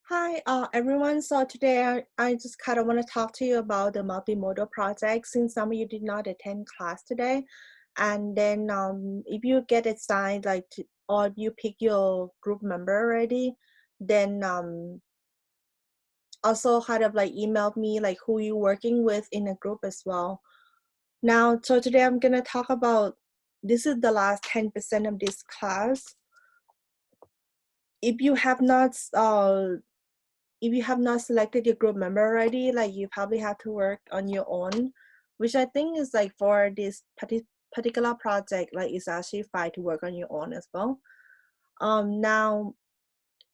Hi, everyone. So today I just kind of want to talk to you about the multimodal project since some of you did not attend class today. And then if you get assigned, or you pick your group member already, then also kind of like email me like who you're working with in a group as well. Now, so today I'm going to talk about, this is the last 10% of this class. If you have not selected your group member already, like you probably have to work on your own, which I think is like for this particular project, like it's actually fine to work on your own as well. Now,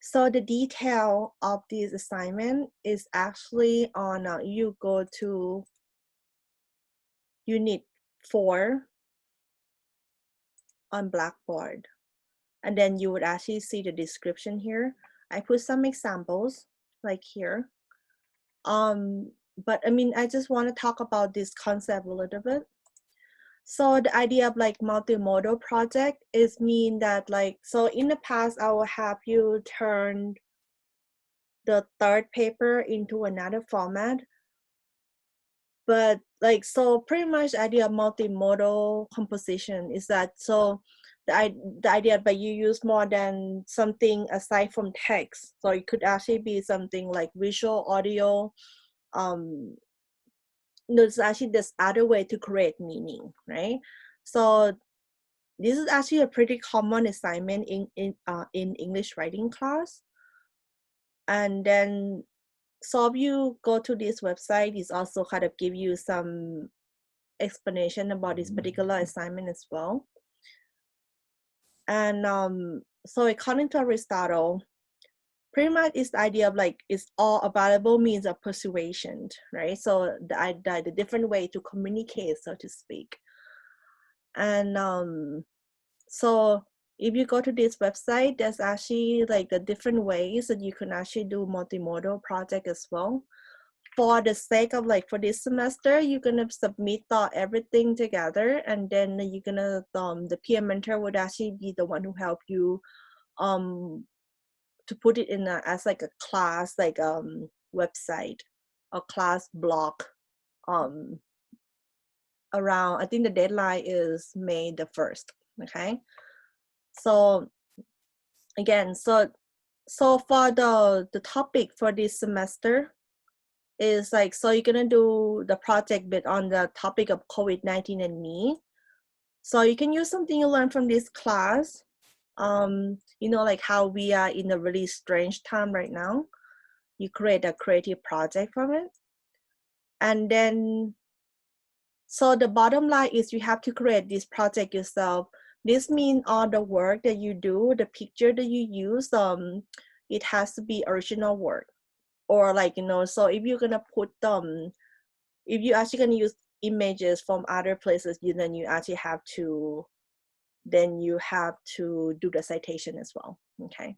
so the detail of this assignment is actually on, you go to Unit 4 on Blackboard, and then you would actually see the description here. I put some examples like here. But I mean, I just want to talk about this concept a little bit. So the idea of like multimodal project is mean that like, so in the past, I will have you turn the third paper into another format. But like, so pretty much the idea of multimodal composition is that, so the idea that you use more than something aside from text. So it could actually be something like visual, audio, there's actually this other way to create meaning, right? So this is actually a pretty common assignment in English writing class. And then, so if you go to this website, it's also kind of give you some explanation about this particular assignment as well. And so according to Aristotle, pretty much it's the idea of like it's all available means of persuasion, right? So the different way to communicate, so to speak. And so if you go to this website, there's actually like the different ways that you can actually do multimodal project as well. For the sake of like for this semester, you're gonna submit everything together, and then you're gonna the peer mentor would actually be the one who help you to put it in as like a class website or class block around, I think the deadline is May the 1st. Okay, so again, so for the topic for this semester is like, so you're gonna do the project bit on the topic of COVID-19 and me. So you can use something you learned from this class. You know, like how we are in a really strange time right now. You create a creative project from it. And then, so the bottom line is you have to create this project yourself. This means all the work that you do, the picture that you use, it has to be original work. Or like, you know, so if you're gonna put if you're actually gonna use images from other places, then you actually have to, do the citation as well. Okay.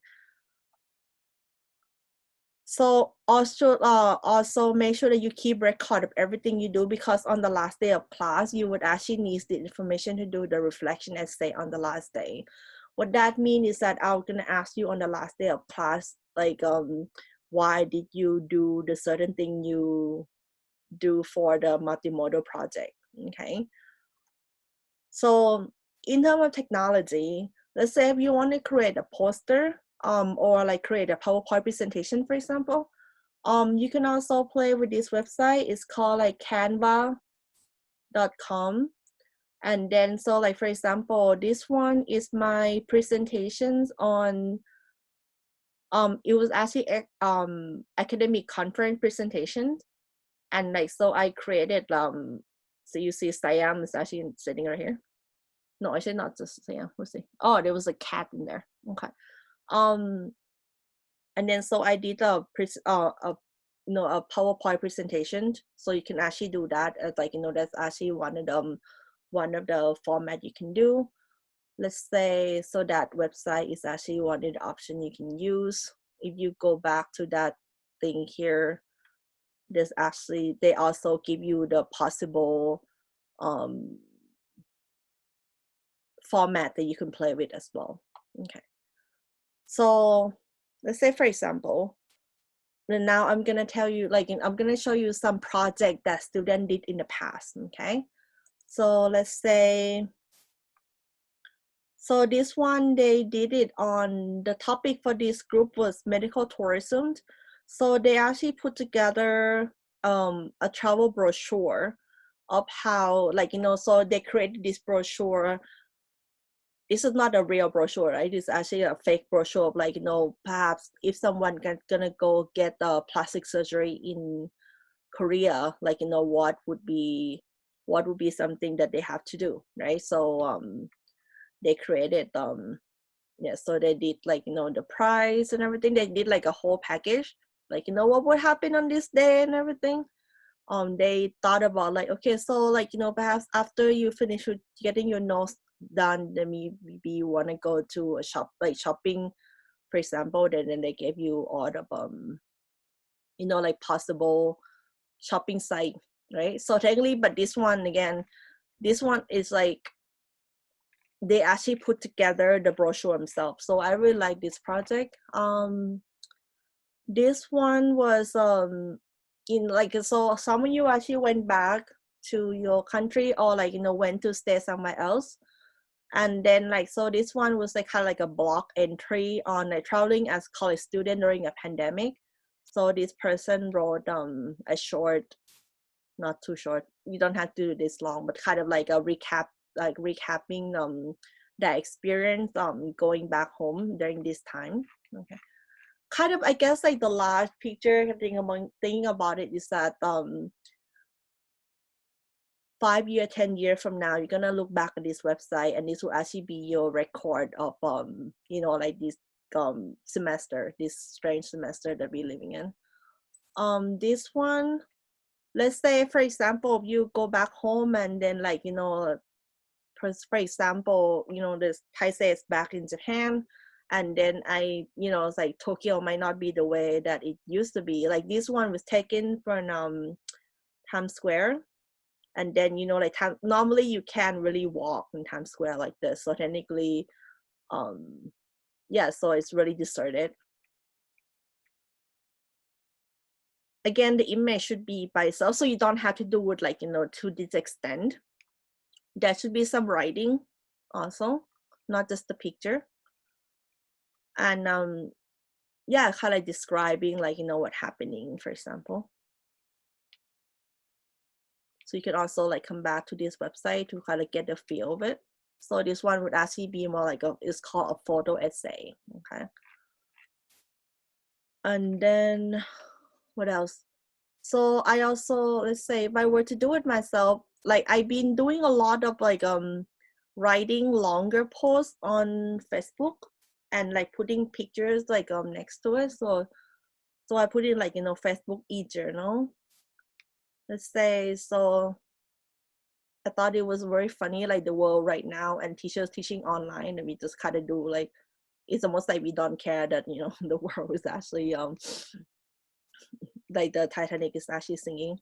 So also make sure that you keep record of everything you do, because on the last day of class, you would actually need the information to do the reflection essay on the last day. What that means is that I'm gonna ask you on the last day of class, like why did you do the certain thing you do for the multimodal project, okay? So in terms of technology, let's say if you want to create a poster or like create a PowerPoint presentation, for example, you can also play with this website. It's called like canva.com. And then, so like, for example, this one is my presentations on, it was actually academic conference presentations. And like, so I created, so you see Siam is actually sitting right here. No, actually not just Siam, we'll see. Oh, there was a cat in there, okay. And then, so I did a PowerPoint presentation, so you can actually do that as like, you know, that's actually one of the format you can do. Let's say, so that website is actually one of the option you can use. If you go back to that thing here, there's actually, they also give you the possible format that you can play with as well. Okay, so let's say, for example, And now I'm gonna tell you, like, I'm gonna show you some project that student did in the past, okay? So let's say, so this one, they did it on, the topic for this group was medical tourism. So they actually put together a travel brochure of how, like, so they created this brochure. This is not a real brochure, right? It's actually a fake brochure of, like, perhaps if someone gonna go get a plastic surgery in Korea, like, what would be something that they have to do, right? So they created yeah, so they did, like, the price and everything. They did like a whole package, like, what would happen on this day and everything. They thought about, like, okay, so, like, perhaps after you finish with getting your nose done, then maybe you want to go to a shop, like shopping, for example. Then they gave you all the like possible shopping site, right? So technically, but this one, again, this one is like they actually put together the brochure themselves. So I really like this project. This one was in, like, so some of you actually went back to your country, or, like, went to stay somewhere else. And then, like, so this one was like kind of like a blog entry on, like, traveling as college student during a pandemic. So this person wrote a short, not too short, you don't have to do this long, but kind of like a recap, like recapping that experience going back home during this time. Okay, kind of, I guess, like the last picture thinking about it is that 5 year, 10 year from now, you're gonna look back at this website, and this will actually be your record of like this semester, this strange semester that we're living in. This one, let's say, for example, you go back home, and then, like, for example, this Taisei is back in Japan, and then it's like Tokyo might not be the way that it used to be. Like, this one was taken from Times Square, and then, like, normally you can't really walk in Times Square like this, so technically, yeah, so it's really deserted. Again, the image should be by itself, so you don't have to do it, like, to this extent. There should be some writing also, not just the picture. And yeah, kind of describing, like, what happening, for example. So you can also, like, come back to this website to kind of get the feel of it. So this one would actually be more like it's called a photo essay. Okay. And then what else? So I also, let's say, if I were to do it myself, like, I've been doing a lot of, like, writing longer posts on Facebook, and, like, putting pictures, like, next to it. So I put in, like, Facebook e-journal, let's say. So I thought it was very funny, like, the world right now, and teachers teaching online, and we just kind of do, like, it's almost like we don't care that, the world is actually like the Titanic is actually sinking.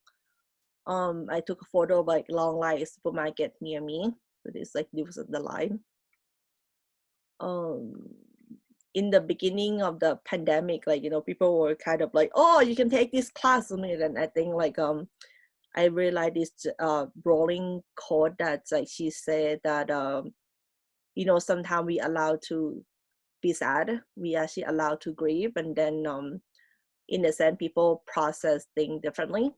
I took a photo of, like, long line supermarket near me. So it's like this was the line. In the beginning of the pandemic, like, people were kind of like, oh, you can take this class on it. And I think, like, I really like this rolling quote that, like, she said that sometimes we allowed to be sad, we actually allowed to grieve, and then in a sense people process things differently.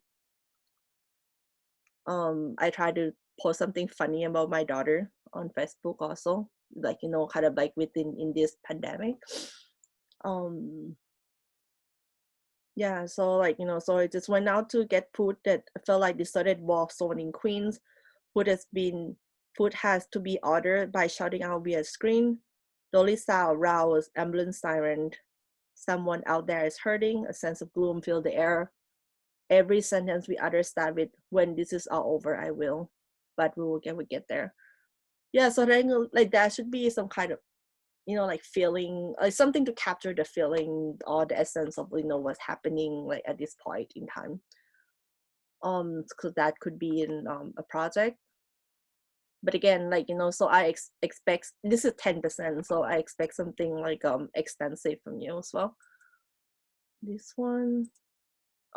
I try to post something funny about my daughter on Facebook also, like, kind of like within in this pandemic. Yeah, so, like, so I just went out to get food that I felt like deserted war zone in Queens. Food has to be ordered by shouting out via screen. The only sound around was ambulance siren. Someone out there is hurting. A sense of gloom filled the air. Every sentence we utter start with, when this is all over, I will. But we get there. Yeah, so then, like, that should be some kind of, like, feeling, like, something to capture the feeling or the essence of, what's happening, like, at this point in time. Because that could be in a project. But again, like, so I expect, this is 10%, so I expect something, like, extensive from you as well. This one,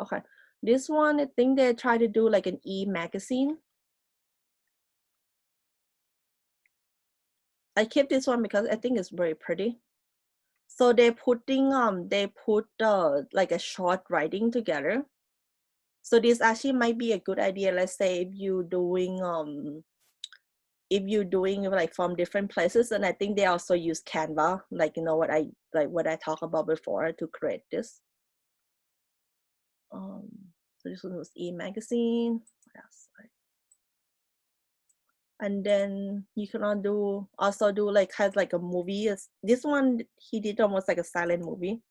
okay. This one, I think they try to do like an e-magazine. I keep this one because I think it's very pretty. So they're putting they put like a short writing together. So this actually might be a good idea. Let's say if you're doing like from different places, and I think they also use Canva, like what I talked about before to create this. So this one was e-magazine. What else? And then you can also do like has like a movie. This one he did almost like a silent movie.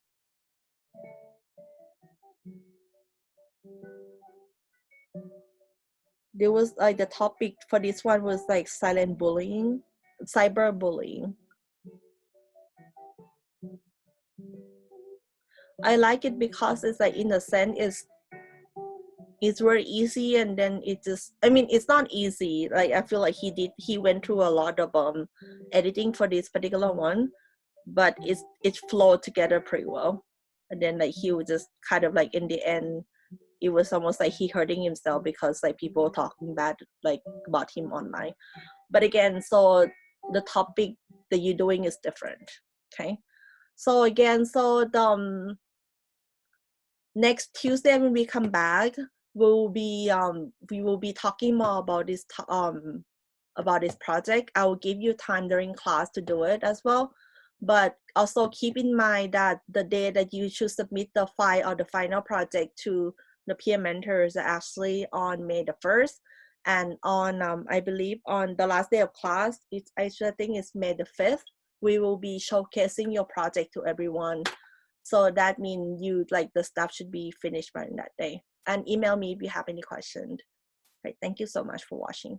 There was like the topic for this one was like silent bullying, cyberbullying. I like it because it's like in a sense it's very easy, and then it just, I mean, it's not easy. Like I feel like he went through a lot of editing for this particular one, but it flowed together pretty well. And then like he was just kind of like in the end, it was almost like he hurting himself because like people talking bad like about him online. But again, so the topic that you're doing is different. Okay. So again, so the next Tuesday when we come back, we will be talking more about this project. I will give you time during class to do it as well. But also keep in mind that the day that you should submit the file or the final project to the peer mentors are actually on May the 1st. And on, I believe on the last day of class, I think it's May the 5th, we will be showcasing your project to everyone. So that means the stuff should be finished by that day. And email me if you have any questions. Right, thank you so much for watching.